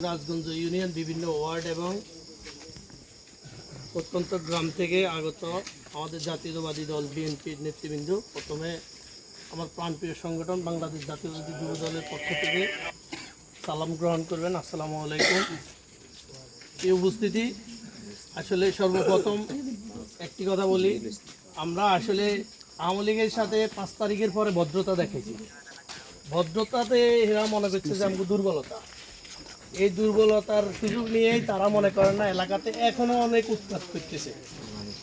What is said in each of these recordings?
Rajganj union বিভিন্ন word এবং প্রত্যন্ত গ্রাম থেকে আগত আমাদের জাতীয়তাবাদী দল বিএনপির নেতৃবৃন্দ, প্রথমে আমার প্রাণপ্রিয় সংগঠন বাংলাদেশ জাতীয়তাবাদী যুব দলের পক্ষ থেকে সালাম গ্রহণ করবেন। আসসালামু আলাইকুম। এই উপস্থিতি, আসলে সর্বপ্রথম একটি কথা বলি, আমরা আসলে আওয়ামী লীগের সাথে 5 তারিখের পরে ভদ্রতা দেখেছি। ভদ্রতাতে এরা মনে করছে যে আমাকে দুর্বলতা, এই দুর্বলতার সুযোগ নিয়েই তারা মনে করেন না এলাকাতে এখনো অনেক উৎপাত করতেছে।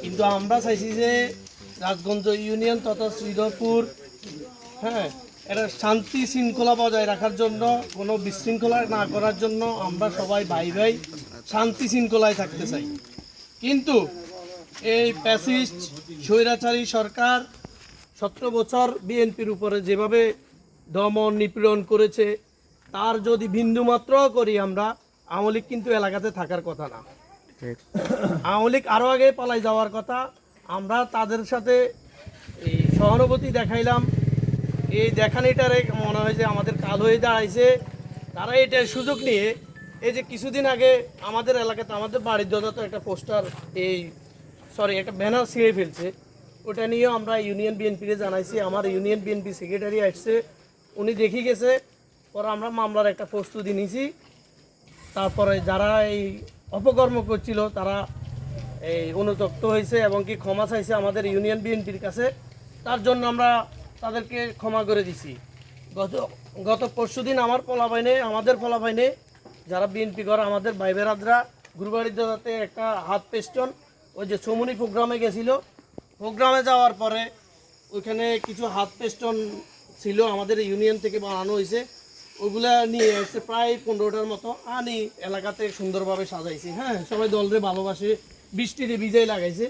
কিন্তু আমরা চাইছি যে রাজগঞ্জ ইউনিয়ন তথা শ্রীধরপুর, এটা শান্তি শৃঙ্খলা বজায় রাখার জন্য, কোনো বিশৃঙ্খলা না করার জন্য আমরা সবাই ভাই ভাই শান্তি শৃঙ্খলায় থাকতে চাই। কিন্তু এই প্যাসিস্ট স্বৈরাচারী সরকার 17 বছর বিএনপির উপরে যেভাবে দমন নিপীড়ন করেছে, তার যদি বিন্দুমাত্র করি আমরা, আওয়ামী লীগ কিন্তু এলাকাতে থাকার কথা না। আওয়ামী লীগ আরও আগে পালাই যাওয়ার কথা। আমরা তাদের সাথে এই সহানুভূতি দেখাইলাম, এই দেখানিটারে মনে হয় যে আমাদের কাল হয়ে দাঁড়াইছে। তারা এটার সুযোগ নিয়ে এই যে কিছুদিন আগে আমাদের এলাকাতে, আমাদের বাড়ির যত একটা পোস্টার, একটা ব্যানার ছিঁড়ে ফেলছে, ওটা নিয়েও আমরা ইউনিয়ন বিএনপিকে জানাইছি। আমার ইউনিয়ন বিএনপি সেক্রেটারি আসছে, উনি দেখে গেছে। পরে আমরা মামলার একটা প্রস্তুতি নিয়েছি। তারপরে যারা এই অপকর্ম করছিল তারা এই অনুতপ্ত হয়েছে এবং কি ক্ষমা চাইছে আমাদের ইউনিয়ন বিএনপির কাছে। তার জন্য আমরা তাদেরকে ক্ষমা করে দিছি। গত পরশুদিন আমাদের ফলাফাইনে যারা বিএনপি করে আমাদের ভাই বেরাদরা গুরুবাড়ির যাতে একটা হাত পেস্টন, ওই যে চমুনি প্রোগ্রামে গেছিল, প্রোগ্রামে যাওয়ার পরে ওইখানে কিছু হাত পেস্টন ছিল আমাদের ইউনিয়ন থেকে বানানো হয়েছে, ওগুলা নিয়ে এসে প্রায় 15টার মতো আনি এলাকাতে সুন্দরভাবে সাজাইছি। সবাই দলরে ভালোবাসে, বৃষ্টিতে ভিজাই লাগাইছে।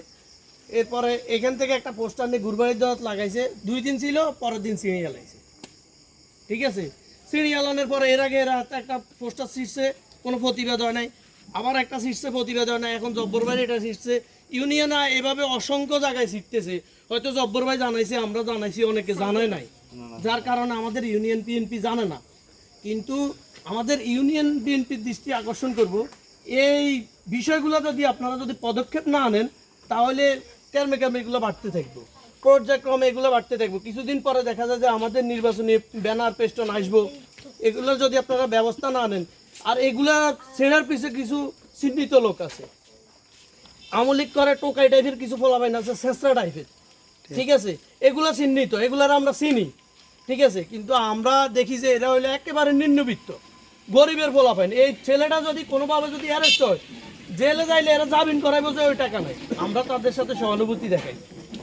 এরপরে এখান থেকে একটা পোস্টার নিয়ে গুরবাড়ির দত লাগাইছে, 2 দিন ছিল, পরের দিন ছিঁড়ে গেলাইছে। ঠিক আছে, ছিঁড়ে গেলানোর পরে এর আগে এরা একটা পোস্টার ছিঁড়ছে, কোনো প্রতিবাদ হয় নাই, আবার একটা ছিঁড়ছে, প্রতিবাদ হয় নাই, এখন জব্বর ভাই এটা ছিঁড়ছে। ইউনিয়নে এভাবে অসংখ্য জায়গায় ছিঁড়তেছে। হয়তো জব্বর ভাই জানাইছে, আমরা জানাইছি, অনেকে জানায় নাই, যার কারণে আমাদের ইউনিয়ন বিএনপি জানে না। কিন্তু আমাদের ইউনিয়ন বিএনপির দৃষ্টি আকর্ষণ করব, এই বিষয়গুলো যদি আপনারা যদি পদক্ষেপ না নেন, তাহলে ক্যারমে এগুলো বাড়তে থাকবো, পর্যায়ক্রমে এগুলো বাড়তে থাকবো। কিছুদিন পরে দেখা যায় যে আমাদের নির্বাচনী ব্যানার পেস্টন আসবো, এগুলো যদি আপনারা ব্যবস্থা না নেন। আর এগুলা ছেড়ার পিছিয়ে কিছু চিহ্নিত লোক আছে, আওয়ামী লীগ করে টোকাই টাইপের কিছু ফলাফাইন আছে, শেষরা টাইপের। ঠিক আছে, এগুলা চিহ্নিত, এগুলার আমরা চিনি। ঠিক আছে, কিন্তু আমরা দেখি যে এরা হইলে একেবারে নিম্নবিত্ত গরিবের ফলাফাইন। এই ছেলেটা যদি কোনোভাবে যদি অ্যারেস্ট হয়, জেলে যাইলে এরা জামিন করাইবো যে ওই টাকা নেই, আমরা তাদের সাথে সহানুভূতি দেখাই।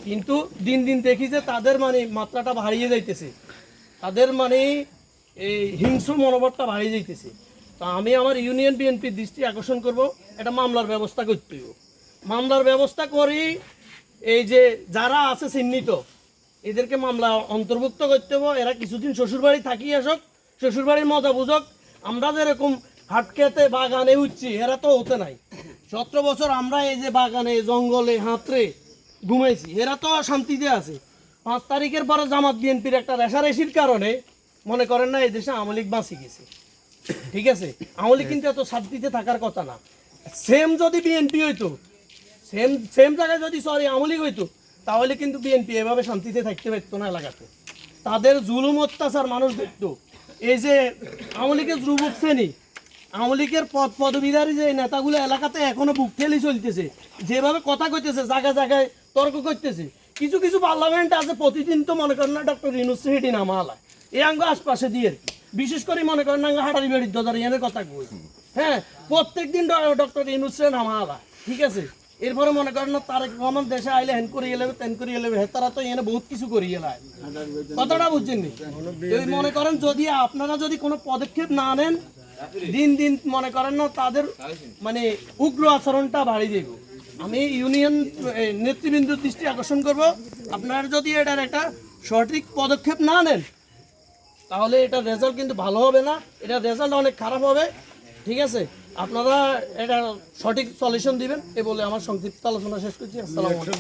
কিন্তু দিন দিন দেখি যে তাদের মাত্রাটা বাড়িয়ে যাইতেছে, তাদের এই হিংস্র মনোভাবটা বাড়িয়ে যাইতেছে। তা আমি আমার ইউনিয়ন বিএনপির দৃষ্টি আকর্ষণ করব, এটা মামলার ব্যবস্থা করতে হবে। মামলার ব্যবস্থা করি, এই যে যারা আছে চিহ্নিত, এদেরকে মামলা অন্তর্ভুক্ত করতে হবে। এরা কিছুদিন শ্বশুরবাড়ি থাকি আসুক, শ্বশুরবাড়ির মজা বুঝক। আমরা যেরকম হাট খেতে বাগানে উঠছি, এরা তো হতে নাই। 17 বছর আমরা এই যে বাগানে জঙ্গলে হাতরে ঘুমাইছি, এরা তো শান্তিতে আছে। 5 তারিখের পরে জামাত বিএনপির একটা রেশারেশির কারণে মনে করেন না এই দেশে আওয়ামী লীগ বাঁচি গেছে। ঠিক আছে, আওয়ামী লীগ কিন্তু এত শান্তিতে থাকার কথা না। সেম যদি বিএনপি হইতো, সেম জায়গায় যদি আওয়ামী লীগ হইতো, তাহলে কিন্তু বিএনপি এভাবে শান্তিতে থাকতে পারতো না এলাকাতে। তাদের জুলুম অত্যাচার মানুষ দেখতো। এই যে আওয়ামী লীগের যুবক শ্রেণী, আওয়ামী লীগের পদবিধারী যে নেতাগুলো এলাকাতে এখনো বুক ঠেলি চলতেছে, যেভাবে কথা কইতেছে, জায়গায় জায়গায় তর্ক করতেছে। কিছু কিছু পার্লামেন্ট আছে, প্রতিদিন তো মনে করেন না ডক্টর ইউনুসিটি নামা আলায় এই আঙ্গ আশপাশে দিয়ে, বিশেষ করে মনে করেন না হাটারি বাড়ির দদার এনের কথা কই। প্রত্যেক দিন ডক্টর ইউনুসে নামা আলায়। ঠিক আছে, এরপরে মনে করেন না তারেক রহমান দেশে আইলে হেন করিয়ে নেবে, তেন করিয়ে নেবে, তারা তো এনে বহুত কিছু করিয়ে নেয়। কথাটা বুঝছেন নি? মনে করেন যদি আপনারা যদি কোনো পদক্ষেপ না নেন, দিন দিন মনে করেন না তাদের উগ্র আচরণটা বাড়িয়ে দেব। আমি ইউনিয়ন নেতৃবৃন্দের দৃষ্টি আকর্ষণ করব, আপনারা যদি এটার একটা সঠিক পদক্ষেপ না নেন, তাহলে এটা রেজাল্ট কিন্তু ভালো হবে না, এটা রেজাল্ট অনেক খারাপ হবে। ঠিক আছে, আপনারা এটা সঠিক সলিউশন দিবেন, এ বলে আমার সংক্ষিপ্ত আলোচনা শেষ করছি। আসসালামু আলাইকুম।